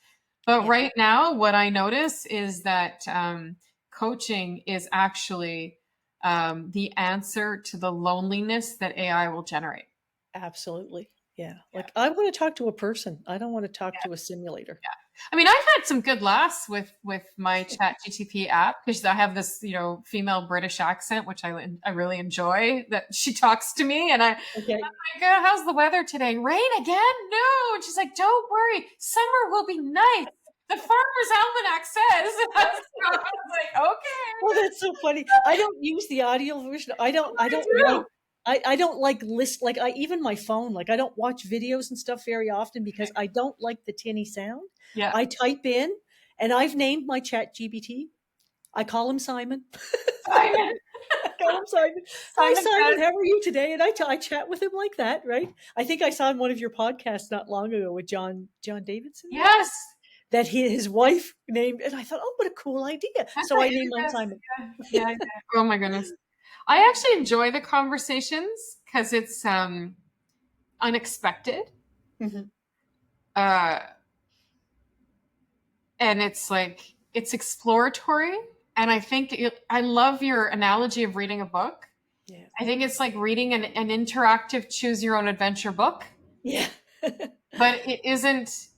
But right now, what I notice is that coaching is actually the answer to the loneliness that AI will generate. Absolutely. Yeah. Like I want to talk to a person. I don't want to talk to a simulator. Yeah. I've had some good laughs with my Chat GTP app because I have this, female British accent, which I really enjoy that she talks to me. And I'm like, how's the weather today? Rain again? No. And she's like, don't worry. Summer will be nice. The Farmer's Almanac says. So I was like, okay. Well, that's so funny. I don't use the audio version. I don't like list, like even my phone, like I don't watch videos and stuff very often because I don't like the tinny sound. Yeah. I type in, and I've named my Chat GPT. I call him Simon. Simon. I call him Simon. Hi, Simon. How are you today? And I chat with him like that, right? I think I saw in one of your podcasts not long ago with John Davidson. Yes. That his wife named, and I thought, oh, what a cool idea. So I named mine Simon. Yeah. Oh my goodness. I actually enjoy the conversations because it's unexpected. And it's like, it's exploratory. And I think I love your analogy of reading a book. Yeah. I think it's like reading an interactive choose your own adventure book. Yeah. But it isn't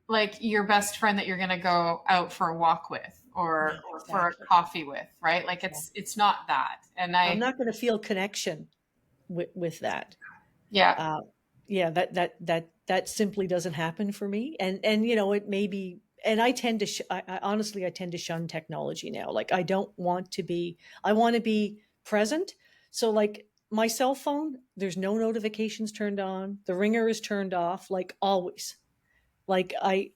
like your best friend that you're going to go out for a walk with or for a coffee with, right? Like it's not that. And I'm not going to feel connection with that. Yeah. That simply doesn't happen for me. And it may be, and I tend to, I honestly tend to shun technology now. Like I want to be present. So like my cell phone, there's no notifications turned on. The ringer is turned off, like always. Like I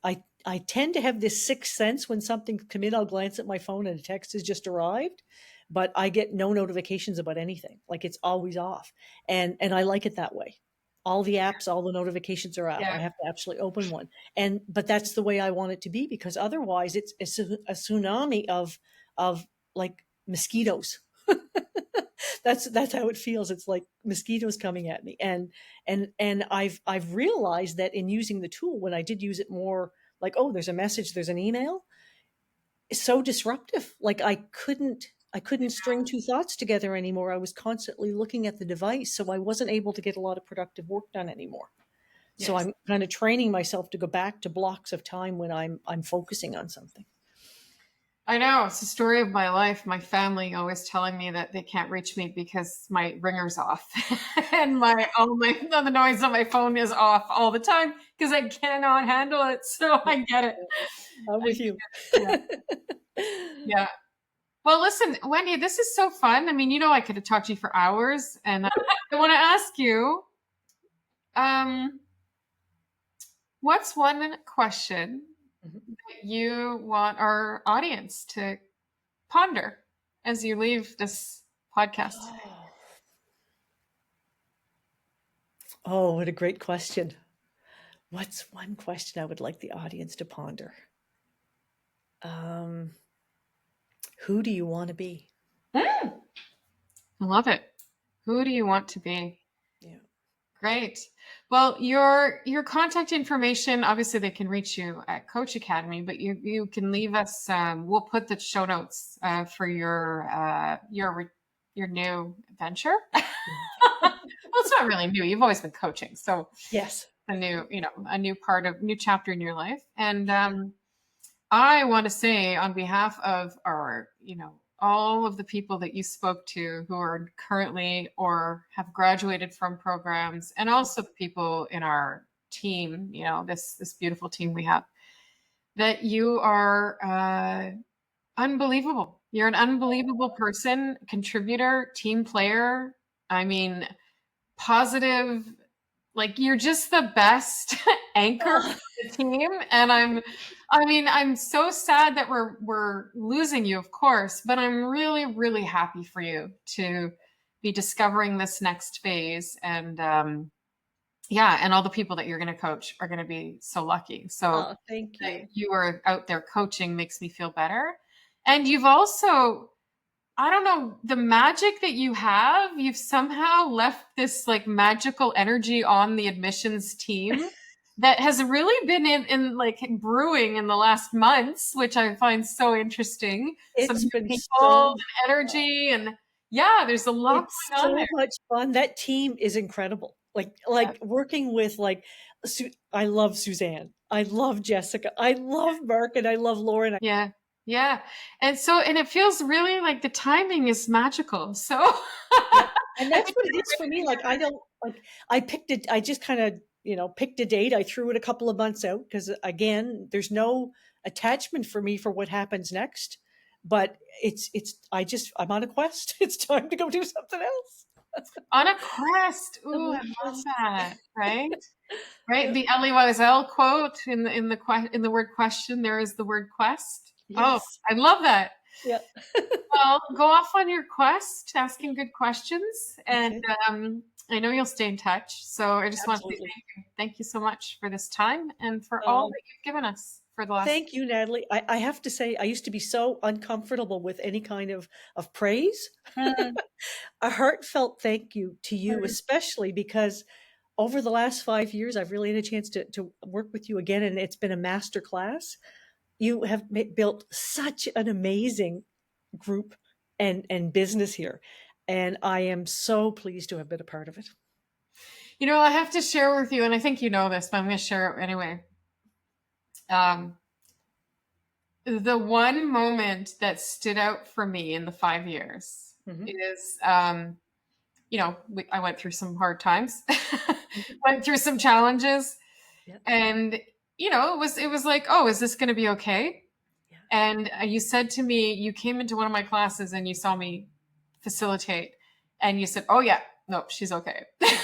tend to have this sixth sense when something's come in, I'll glance at my phone and a text has just arrived, but I get no notifications about anything. Like it's always off. And I like it that way. All the apps, all the notifications are out. I have to actually open one. But that's the way I want it to be because otherwise it's a tsunami of like mosquitoes. That's how it feels. It's like mosquitoes coming at me. And I've realized that in using the tool, when I did use it more like, oh, there's a message, there's an email, it's so disruptive. Like I couldn't string two thoughts together anymore. I was constantly looking at the device. So I wasn't able to get a lot of productive work done anymore. Yes. So I'm kind of training myself to go back to blocks of time when I'm focusing on something. I know, it's the story of my life. My family always telling me that they can't reach me because my ringer's off and the noise on my phone is off all the time because I cannot handle it. So I get it. I'm with you. Yeah. Well, listen, Wendy, this is so fun. I could have talked to you for hours, and I want to ask you, what's one question that you want our audience to ponder as you leave this podcast today? Oh, what a great question. What's one question I would like the audience to ponder? Who do you want to be? I love it. Who do you want to be? Yeah. Great. Well, your contact information, obviously they can reach you at Coach Academy, but you can leave us, we'll put the show notes for your new venture. Well, it's not really new. You've always been coaching. So yes, a new chapter in your life. And I want to say on behalf of our, all of the people that you spoke to who are currently or have graduated from programs, and also the people in our team, this beautiful team we have, that you are unbelievable. You're an unbelievable person, contributor, team player. Positive, like you're just the best anchor Oh, of the team. And I'm so sad that we're losing you, of course, but I'm really, really happy for you to be discovering this next phase. And yeah, and all the people that you're going to coach are going to be so lucky. So oh, thank that you. you are out there coaching makes me feel better. And you've also, I don't know, the magic that you've somehow left this like magical energy on the admissions team that has really been in like brewing in the last months, which I find so interesting. Some It's new been people so and energy, and yeah, there's a lot It's going on so much fun. That team is incredible. there. Like working with I love Suzanne. I love Jessica. I love Mark and I love Lauren. Yeah. Yeah. And so, and it feels really like the timing is magical. So Yeah. And I that's think what it is for me. Like I don't like I picked it I just kind of, picked a date. I threw it a couple of months out because again, there's no attachment for me for what happens next. But I'm on a quest. It's time to go do something else. on a quest. I'm Ooh, on I a love quest. that. Right? Right? Yeah. The Elie Wiesel quote in the word question, there is the word quest. Oh, Yes. I love that. Yeah. Well, go off on your quest, asking good questions, and Okay. I know you'll stay in touch. So I just want to say Absolutely. thank you. Thank you so much for this time and for all Um, that you've given us for the last. Thank you, Natalie. I have to say, I used to be so uncomfortable with any kind of praise. Mm, A heartfelt thank you to you, mm. especially because over the last 5 years, I've really had a chance to work with you again, and it's been a master class. You have built such an amazing group and business here, and I am so pleased to have been a part of it. I have to share with you, and I think you know this, but I'm going to share it anyway. Um, the one moment that stood out for me in the 5 years Mhm. is, I went through some hard times, went through some challenges, Yeah, and it was like, oh, is this going to be okay? yeah. And you said to me, you came into one of my classes and you saw me facilitate, and you said, oh yeah, no, she's okay. Yep.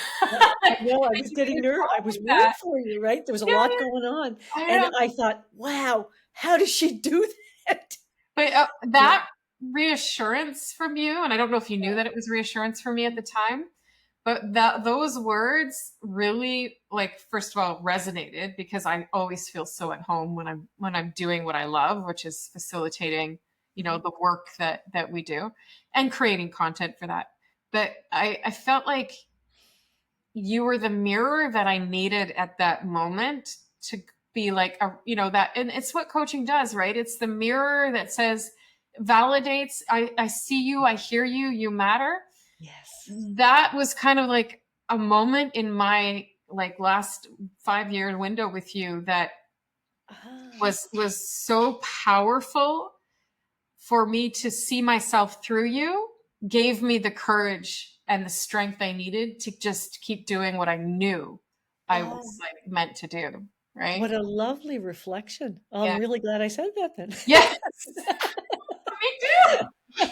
I know, I was getting You nervous. I told was me worried that. for you, right? There was a Yeah, lot yeah, going on, I and know. I thought, "Wow, how does she do that?" But Yeah, that reassurance from you, and I don't know if you knew yeah. that it was reassurance from me at the time, but that those words really, like, first of all, resonated because I always feel so at home when I'm doing what I love, which is facilitating, Mhm. the work that we do and creating content for that. But I felt like you were the mirror that I needed at that moment to be like that, and it's what coaching does, right? It's the mirror that says, validates, I see you, I hear you, you matter. Yes. That was kind of like a moment in my like last 5 year window with you that Ah. was so powerful for me to see myself through you, gave me the courage and the strength I needed to just keep doing what I knew I Oh, was like meant to do. Right? what a lovely reflection. I'm Yeah. really glad I said that then. Yes. Me too.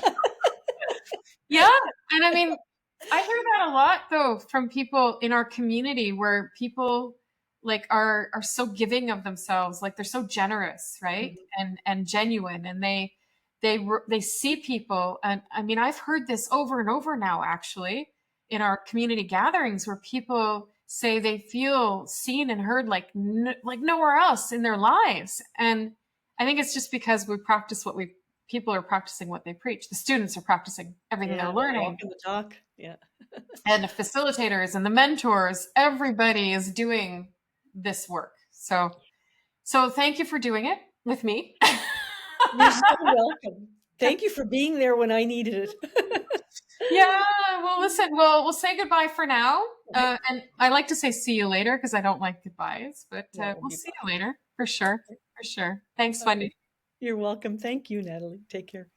Yeah. And I mean, I hear that a lot though from people in our community where people like are so giving of themselves, like they're so generous, right? Mhm. And genuine, and they see people. And I mean, I've heard this over and over now actually in our community gatherings where people say they feel seen and heard like like nowhere else in their lives. And I think it's just because we practice what we people are practicing what they preach. The students are practicing everything they're Yeah, learning. walking the talk. Yeah. And the facilitators and the mentors, everybody is doing this work. So thank you for doing it with me. You're so welcome. Thank you for being there when I needed it. Yeah, well, listen, we'll say goodbye for now. Okay. And I like to say see you later because I don't like goodbyes, but That will we'll be see fine. you later for sure. For sure. Thanks, All right. Wendy. You're welcome. Thank you, Natalie. Take care.